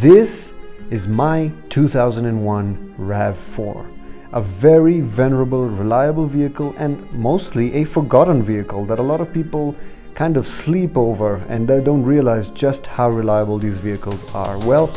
This is my 2001 RAV4, a very venerable, reliable vehicle and mostly a forgotten vehicle that a lot of people kind of sleep over and they don't realize just how reliable these vehicles are. Well,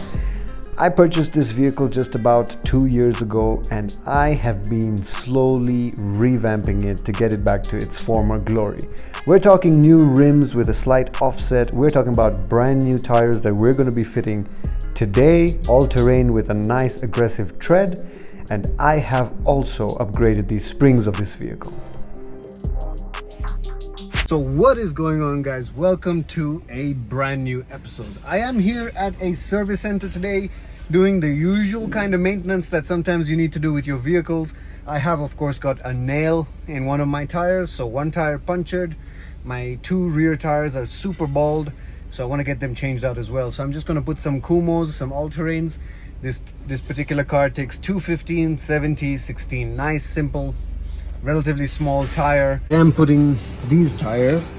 I purchased this vehicle just about 2 years ago and I have been slowly revamping it to get it back to its former glory. We're talking new rims with a slight offset. We're talking about brand new tires that we're going to be fitting today, all-terrain with a nice aggressive tread, and I have also upgraded the springs of this vehicle. So what is going on, guys? Welcome to a brand new episode. I am here at a service center today doing the usual kind of maintenance that sometimes you need to do with your vehicles. I have of course got a nail in one of my tires, so one tire punctured. My two rear tires are super bald, so I want to get them changed out as well. So I'm just going to put some Kumos, some all-terrains. This particular car takes 215, 70, 16. Nice, simple, relatively small tire. I am putting these tires.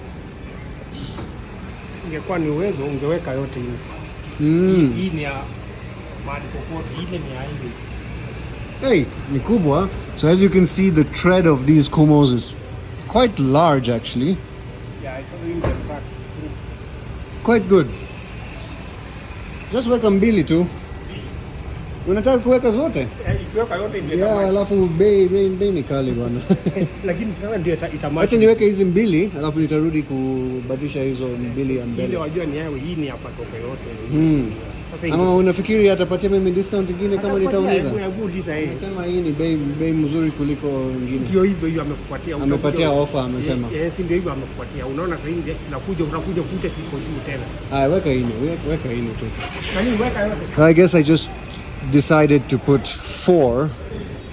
Hey, ni kubwa. So as you can see, the tread of these Kumos is quite large actually. Yeah, it's Quite good. Just weka mbili tu. Unataka kuweka zote? Ikiweka yote ndio. Yeah, alafu bei ni kali bwana. Lakini sasa ndio itamaki. Acha niweke hizi mbili, alafu nitarudi kubadilisha hizo mbili ya mbele. Ile wajua ni yao, hii ni hapa toka yote. Sasa ama unafikiri atapatia mimi discount nyingine kama nitauliza? Anasema hii ni bei mzuri kuliko nyingine. Ndio hivyo amekupatia. Amepatia offer amesema. Yes, ndio hivyo amekupatia. Unaona sasa hivi unakuja kute siko juu tena. Weka hii tu. Nani weka yote? I guess I just decided to put 4.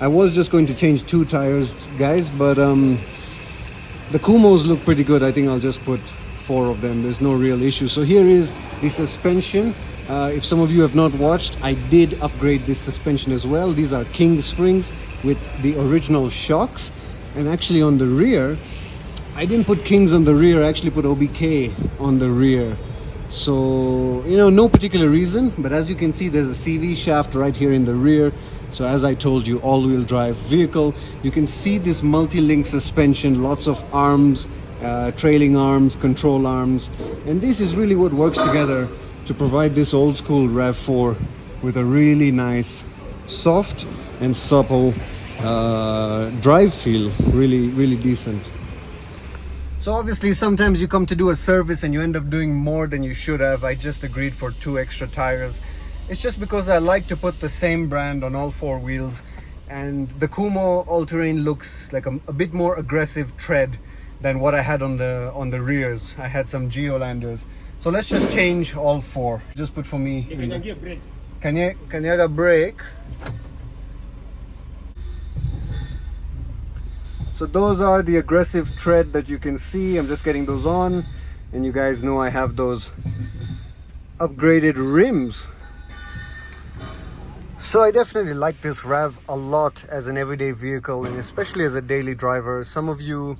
I was just going to change 2 tires, guys, but the Kumos look pretty good. I think I'll just put 4 of them. There's no real issue. So here is the suspension. If some of you have not watched, I did upgrade this suspension as well. These are King springs with the original shocks, and actually on the rear I didn't put Kings on the rear. I actually put OBK on the rear. So, you know, no particular reason, but as you can see, there's a CV shaft right here in the rear. So as I told you, all-wheel drive vehicle. You can see this multi-link suspension, lots of arms, trailing arms, control arms, and this is really what works together to provide this old-school RAV4 with a really nice, soft and supple drive feel. Really decent. So obviously sometimes you come to do a service and you end up doing more than you should have. I just agreed for 2 extra tires. It's just because I like to put the same brand on all 4 wheels, and the Kumo all-terrain looks like a bit more aggressive tread than what I had on the rears. I had some Geolanders. So let's just change all 4. Just put for me. Can you get a brake? So those are the aggressive tread that you can see. I'm just getting those on, and you guys know I have those upgraded rims. So I definitely like this RAV a lot as an everyday vehicle, and especially as a daily driver. Some of you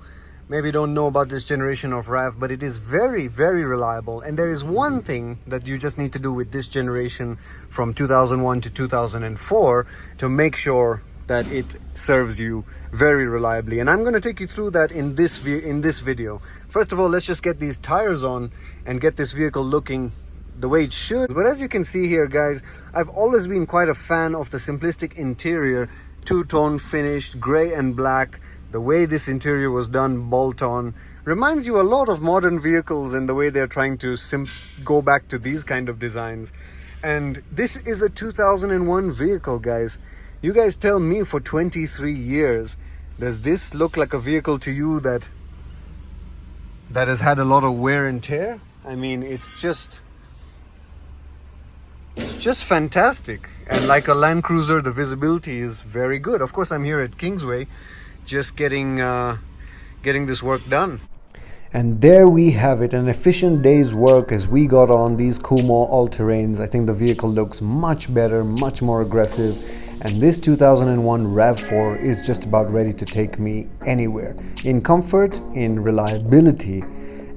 maybe don't know about this generation of RAV, but it is very reliable. And there is one thing that you just need to do with this generation from 2001 to 2004 to make sure that it serves you very reliably, and I'm going to take you through that in this video. First of all, let's just get these tires on and get this vehicle looking the way it should. But as you can see here, guys, I've always been quite a fan of the simplistic interior, two-tone finished, gray and black. The way this interior was done, bolt-on, reminds you a lot of modern vehicles and the way they're trying to go back to these kind of designs. And this is a 2001 vehicle, guys. You guys tell me, for 23 years, does this look like a vehicle to you that has had a lot of wear and tear? I mean, it's just fantastic. And like a Land Cruiser, the visibility is very good. Of course, I'm here at Kingsway, just getting this work done. And there we have it, an efficient day's work as we got on these Kumo all-terrains. I think the vehicle looks much better, much more aggressive. And this 2001 RAV4 is just about ready to take me anywhere. In comfort, in reliability,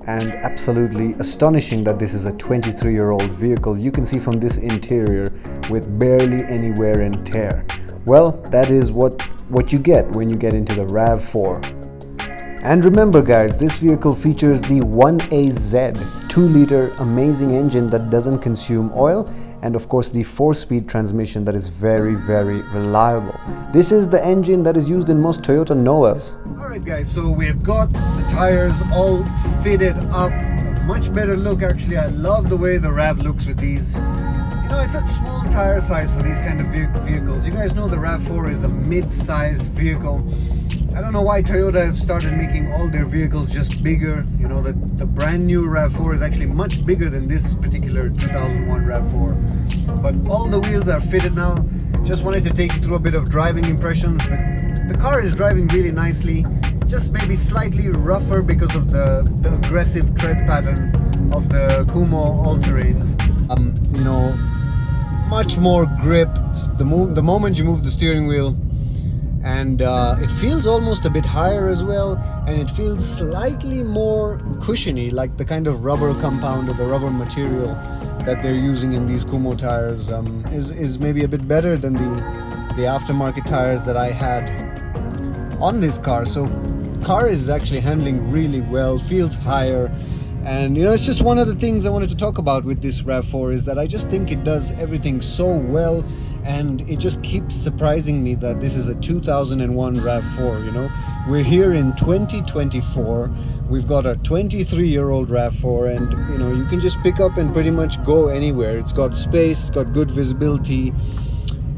and absolutely astonishing that this is a 23-year-old vehicle. You can see from this interior with barely any wear and tear. Well, that is what you get when you get into the RAV4. And remember guys, this vehicle features the 1AZ 2-liter amazing engine that doesn't consume oil, and of course the 4-speed transmission that is very reliable. This is the engine that is used in most Toyota Noahs. Alright guys, so we've got the tires all fitted up. A much better look actually. I love the way the RAV looks with these. You know, it's a small tire size for these kind of vehicles. You guys know the RAV4 is a mid-sized vehicle. I don't know why Toyota have started making all their vehicles just bigger. You know, the brand new RAV4 is actually much bigger than this particular 2001 RAV4. But all the wheels are fitted now. Just wanted to take you through a bit of driving impressions. The car is driving really nicely. Just maybe slightly rougher because of the aggressive tread pattern of the Kumo all-terrains. You know, much more grip the moment you move the steering wheel. And it feels almost a bit higher as well, and it feels slightly more cushiony, like the kind of rubber compound or the rubber material that they're using in these Kumo tires is maybe a bit better than the aftermarket tires that I had on this car. So car is actually handling really well, feels higher. And you know, it's just one of the things I wanted to talk about with this RAV4 is that I just think it does everything so well. And it just keeps surprising me that this is a 2001 RAV4, you know. We're here in 2024. We've got a 23-year-old RAV4, and you know, you can just pick up and pretty much go anywhere. It's got space, it's got good visibility.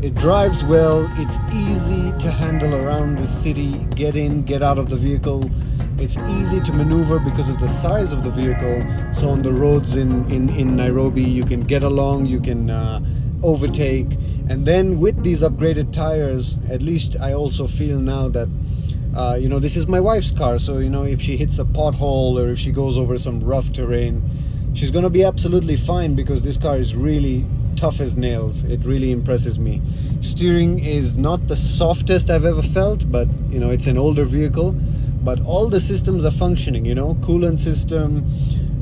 It drives well, it's easy to handle around the city, get in, get out of the vehicle. It's easy to maneuver because of the size of the vehicle. So on the roads in Nairobi, you can get along, you can overtake. And then with these upgraded tires, at least I also feel now that you know, this is my wife's car, so you know, if she hits a pothole or if she goes over some rough terrain, she's gonna be absolutely fine because this car is really tough as nails. It really impresses me. Steering is not the softest I've ever felt, but you know, it's an older vehicle, but all the systems are functioning, you know, coolant system.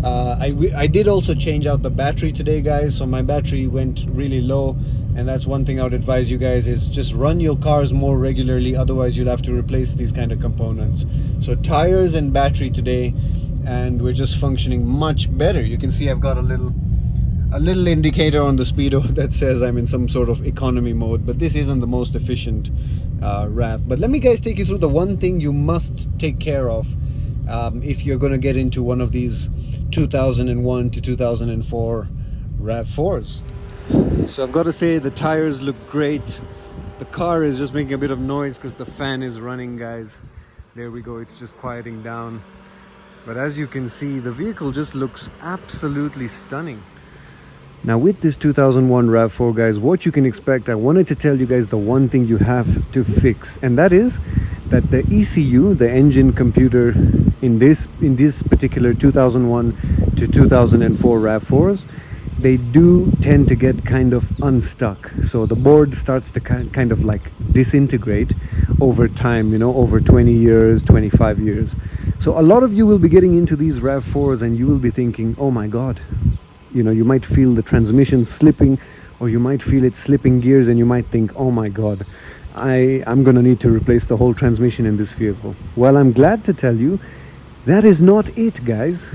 I did also change out the battery today, guys, so my battery went really low, and that's one thing I would advise you guys is just run your cars more regularly, otherwise you'll have to replace these kind of components. So tires and battery today, and we're just functioning much better. You can see I've got a little indicator on the speedo that says I'm in some sort of economy mode, but this isn't the most efficient RAV. But let me guys take you through the one thing you must take care of if you're going to get into one of these 2001 to 2004 RAV4s. So I've got to say the tires look great. The car is just making a bit of noise because the fan is running, guys. There we go, it's just quieting down. But as you can see, the vehicle just looks absolutely stunning. Now with this 2001 RAV4, guys, what you can expect, I wanted to tell you guys the one thing you have to fix, and that is that the ECU, the engine computer in this particular 2001 to 2004 RAV4s, they do tend to get kind of unstuck. So the board starts to kind of like disintegrate over time, you know, over 20 years, 25 years. So a lot of you will be getting into these RAV4s and you will be thinking, oh my God, you know, you might feel the transmission slipping, or you might feel it slipping gears, and you might think, oh my God, I'm gonna need to replace the whole transmission in this vehicle. Well, I'm glad to tell you that is not it, guys.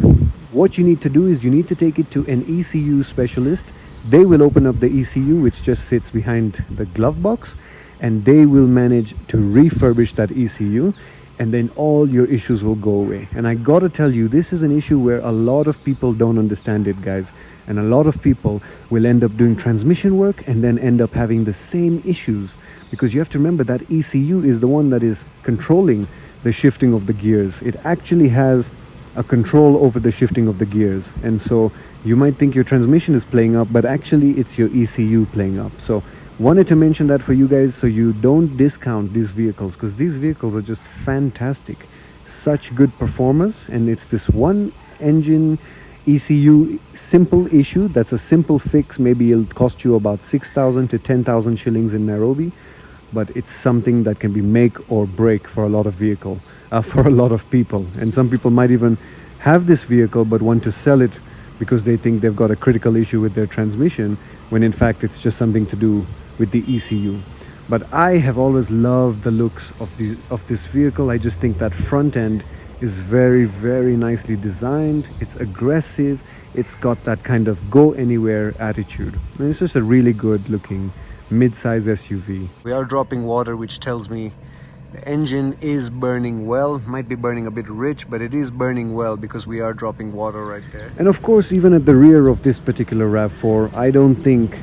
What you need to do is you need to take it to an ECU specialist. They will open up the ECU, which just sits behind the glove box, and they will manage to refurbish that ECU, and then all your issues will go away. And I gotta tell you, this is an issue where a lot of people don't understand it, guys, and a lot of people will end up doing transmission work and then end up having the same issues, because you have to remember that ECU is the one that is controlling the shifting of the gears. It actually has a control over the shifting of the gears, and so you might think your transmission is playing up, but actually it's your ECU playing up. So wanted to mention that for you guys, so you don't discount these vehicles, because these vehicles are just fantastic, such good performers. And it's this one engine ECU simple issue that's a simple fix. Maybe it'll cost you about 6,000 to 10,000 shillings in Nairobi, but it's something that can be make or break for a lot of for a lot of people. And some people might even have this vehicle but want to sell it because they think they've got a critical issue with their transmission, when in fact it's just something to do with the ECU. But I have always loved the looks of this vehicle. I just think that front end is very, very nicely designed. It's aggressive. It's got that kind of go anywhere attitude. And it's just a really good looking mid-size SUV. We are dropping water, which tells me the engine is burning well. Might be burning a bit rich, but it is burning well because we are dropping water right there. And of course, even at the rear of this particular RAV4, I don't think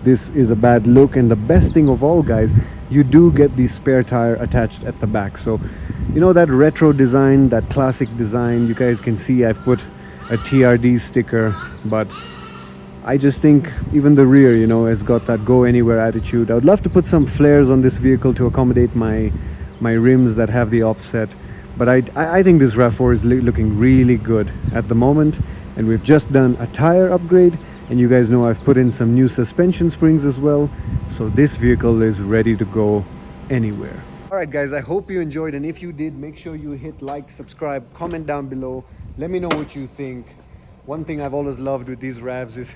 this is a bad look. And the best thing of all, guys, you do get the spare tire attached at the back. So, you know, that retro design, that classic design, you guys can see I've put a TRD sticker, but I just think even the rear, you know, has got that go anywhere attitude. I would love to put some flares on this vehicle to accommodate my rims that have the offset, but I think this RAV4 is looking really good at the moment. And we've just done a tire upgrade, and you guys know I've put in some new suspension springs as well, so this vehicle is ready to go anywhere. All right, guys, I hope you enjoyed, and if you did, make sure you hit like, subscribe, comment down below. Let me know what you think. One thing I've always loved with these RAVs is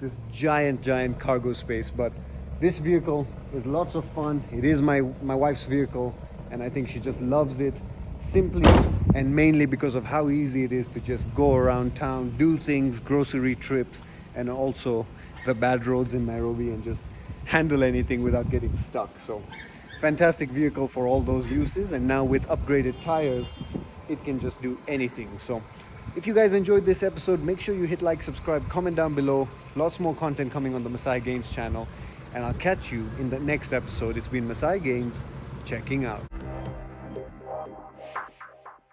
this giant cargo space, but this vehicle is lots of fun. It is my wife's vehicle, and I think she just loves it, simply and mainly because of how easy it is to just go around town, do things, grocery trips, and also the bad roads in Nairobi, and just handle anything without getting stuck. So fantastic vehicle for all those uses, and now with upgraded tires, it can just do anything. So if you guys enjoyed this episode, make sure you hit like, subscribe, comment down below. Lots more content coming on the Masai Gains channel, and I'll catch you in the next episode. It's been Masai Gains checking out.